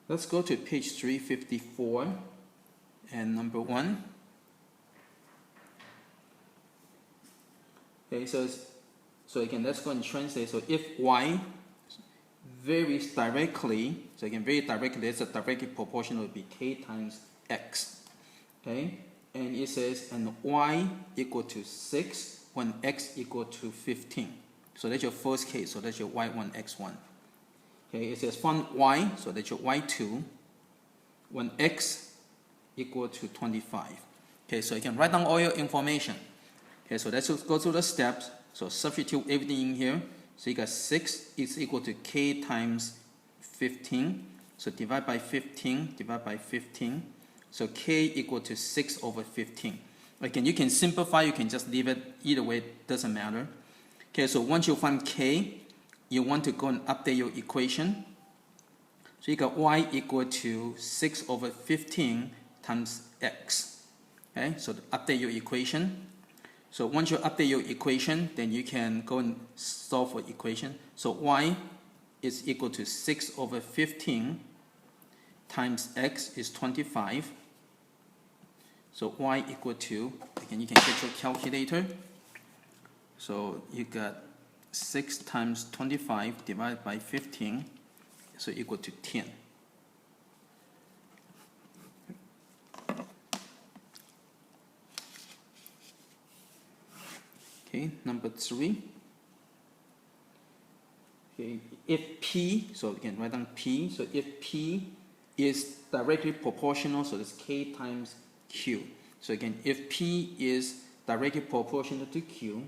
Let's go to page 354 and number 1. Okay, so again, let's go and translate. So if y varies directly, so again, very directly, it's a directly proportional would be k times x. Okay, and it says, and y equal to 6 when x equal to 15. So that's your first case, so that's your y1, x1. Okay, it says find y, so that's your y2, when x equal to 25. Okay, so you can write down all your information. Okay, so let's just go through the steps. So substitute everything in here. So you got 6 is equal to k times 15. So divide by 15, divide by 15. So k equal to 6 over 15. Again, you can simplify, you can just leave it. Either way, it doesn't matter. Okay, so once you find k, you want to go and update your equation. So you got y equal to 6 over 15 times x. Okay, so update your equation. So once you update your equation, then you can go and solve for equation. So y is equal to 6 over 15 times x is 25. So y equal to, again, you can get your calculator. So you got 6 times 25 divided by 15, so equal to 10. Okay, number 3. Okay, if p, so again, write down p. So if p is directly proportional, so that's k times q. So again, if p is directly proportional to q,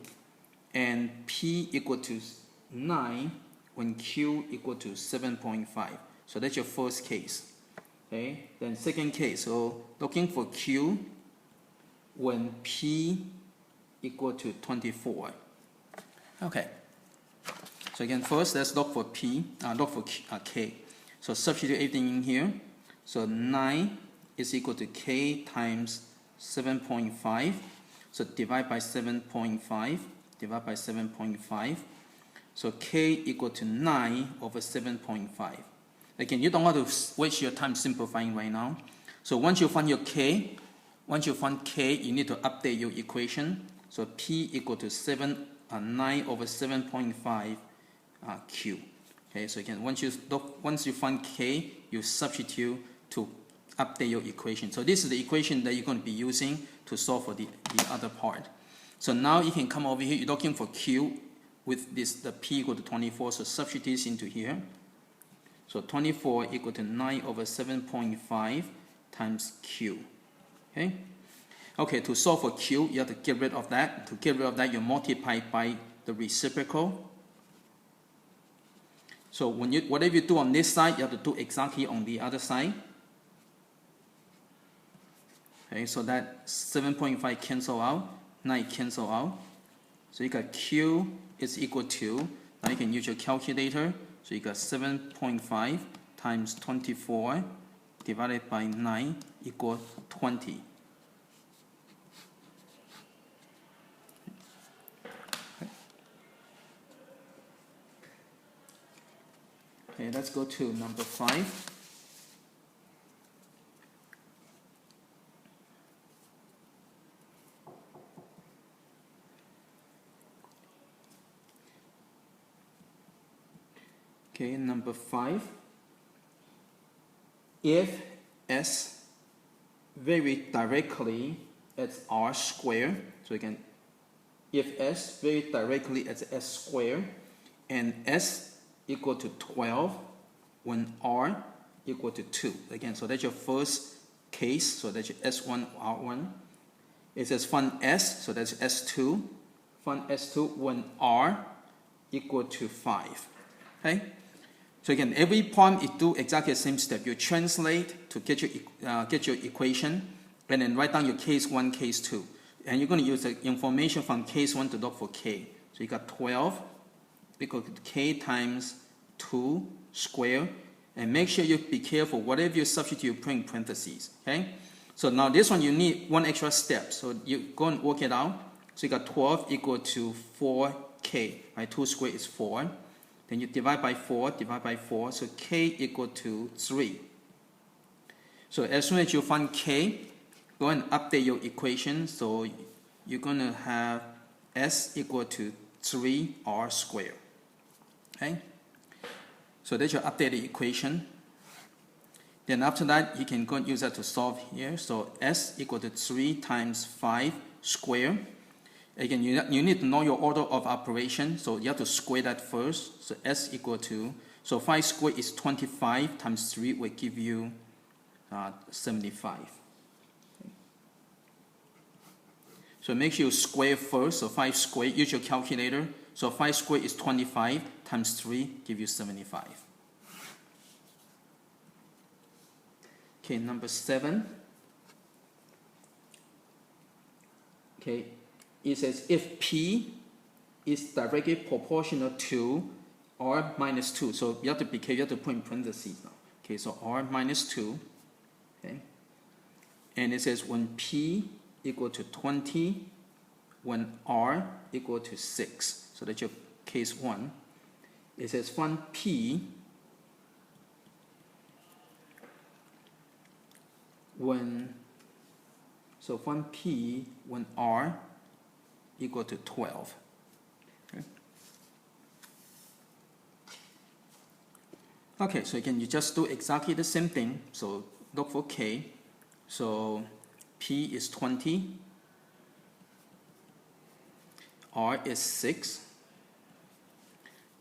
and p equal to 9 when q equal to 7.5. So that's your first case. Okay, then second case, so looking for q when p equal to 24. Okay, so again, first let's look for k. So substitute everything in here. So 9 is equal to k times 7.5. So divide by 7.5. Divide by 7.5. So k equal to 9 over 7.5. Again, you don't want to waste your time simplifying right now. So once you find your k, you need to update your equation. So p equal to 9 over 7.5 q. Okay, so again, once you find k, you substitute to update your equation. So this is the equation that you're going to be using to solve for the other part. So now you can come over here, you're looking for q with the p equal to 24, so substitute this into here. So 24 equal to 9 over 7.5 times q. Okay? Okay, to solve for q, you have to get rid of that. To get rid of that, you multiply by the reciprocal. So whatever you do on this side, you have to do exactly on the other side. Okay, so that 7.5 cancel out. 9 cancel out. So you got q is equal to, now you can use your calculator. So you got 7.5 times 24 divided by 9 equals 20. Okay, let's go to number 5. Okay, number 5. If s vary directly as r squared, so again, if s vary directly as s squared, and s equal to 12 when r equal to 2. Again, so that's your first case, so that's your s1, r1. It says find s, so that's s2. Find s2 when r equal to 5. Okay? So again, every problem you do exactly the same step. You translate to get your equation, and then write down your case 1, case 2. And you're going to use the information from case 1 to look for k. So you got 12 equal to k times 2 squared. And make sure you be careful, whatever you substitute, you put in parentheses. Okay? So now this one, you need one extra step. So you go and work it out. So you got 12 equal to 4k. Right? 2 squared is 4. Then you divide by 4, so k equal to 3. So as soon as you find k, go and update your equation. So you're going to have s equal to 3r squared. Okay? So that's your updated equation. Then after that, you can go and use that to solve here. So s equal to 3 times 5 squared. Again, you need to know your order of operation. So you have to square that first. So s equal to, so 5 squared is 25 times 3 will give you 75. So make sure you square first. So 5 squared, use your calculator. So 5 squared is 25 times 3 give you 75. Okay, number 7. Okay, it says if P is directly proportional to R minus 2. So you have to be careful, you have to put in parentheses now. Okay, so R minus 2. Okay, and it says when P equal to 20, when R equal to 6. So that's your case 1. It says find P when, so find P when R equal to 12. Okay, okay, so again, you just do exactly the same thing. So look for K. So P is 20, R is 6.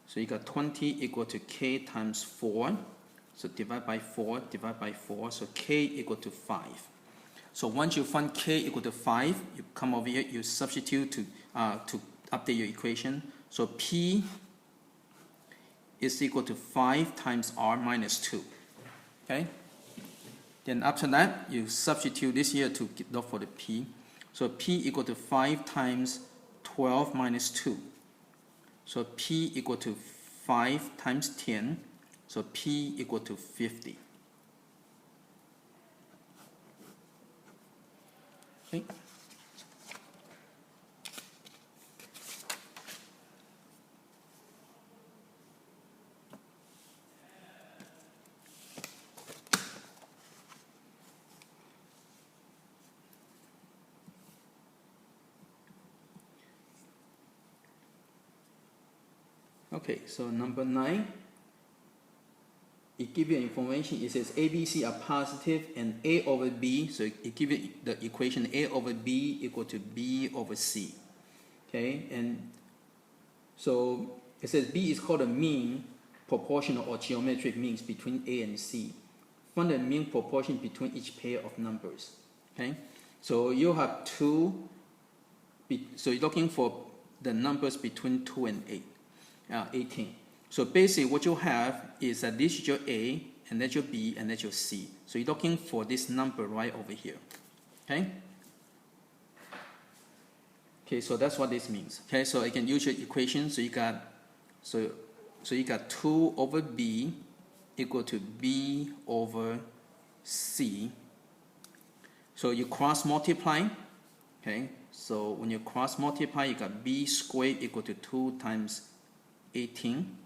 So you got 20 equal to K times 4. So divide by 4, divide by 4. So K equal to 5. So once you find K equal to 5, you come over here, you substitute to update your equation. So P is equal to 5 times R minus 2. Okay? Then after that, you substitute this here to look for the P. So P equal to 5 times 12 minus 2. So P equal to 5 times 10. So P equal to 50. Okay. Okay, so number 9. It gives you information. It says A, B, C are positive and A over B. So it gives you the equation A over B equal to B over C. Okay, and so it says B is called a mean, proportional, or geometric means between A and C. Find the mean proportion between each pair of numbers. Okay, so you have two. So you're looking for the numbers between 2 and 18. So basically what you have is that this is your A, and that's your B, and that's your C. So you're looking for this number right over here. Okay? Okay, so that's what this means. Okay, so I can use your equation. So you got you got 2 over B equal to B over C. So you cross multiply. Okay, so when you cross multiply, you got B squared equal to 2 times 18.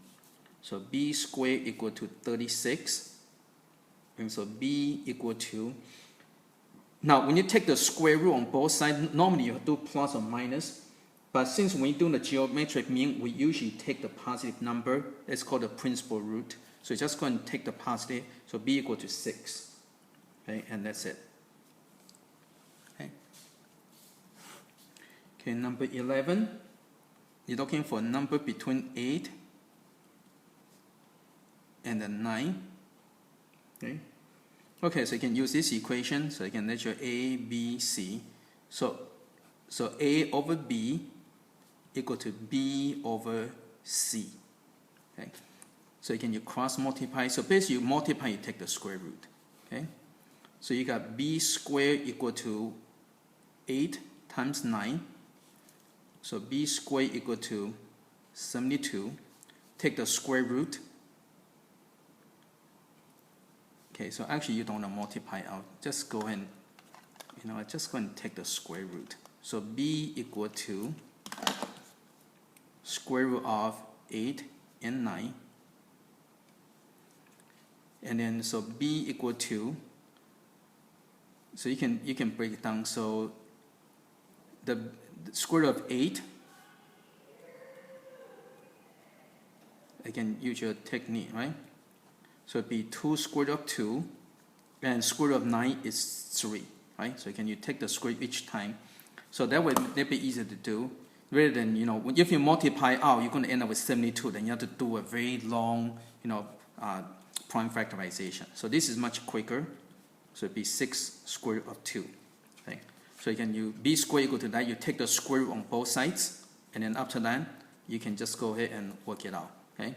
So B squared equal to 36. And so B equal to, now when you take the square root on both sides, normally you do plus or minus. But since when you do the geometric mean, we usually take the positive number. That's called the principal root. So just go and take the positive. So B equal to 6. Okay, and that's it. Okay. Okay, number 11. You're looking for a number between 8 and then 9. Okay. Okay, so you can use this equation. So you can let your A, B, C. So A over B equal to B over C. Okay. So you cross multiply. So basically you multiply, you take the square root. Okay. So you got B squared equal to 8 times 9. So B squared equal to 72. Take the square root. Okay, so actually you don't want to multiply out. Just go and, just go and take the square root. So B equal to square root of 8 and 9. And then so B equal to So you can break it down. So the square root of 8, again, use your technique, right? So it'd be 2 square root of 2, and square root of 9 is 3, right? So you take the square each time. So that way, that'd be easier to do. Rather than, if you multiply out, you're going to end up with 72, then you have to do a very long, prime factorization. So this is much quicker. So it'd be 6 square root of 2. Okay? So you b squared equal to that, you take the square root on both sides, and then after that, you can just go ahead and work it out. Okay?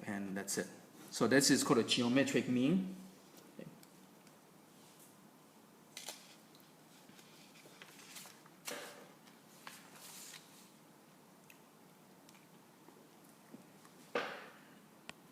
And that's it. So this is called a geometric mean.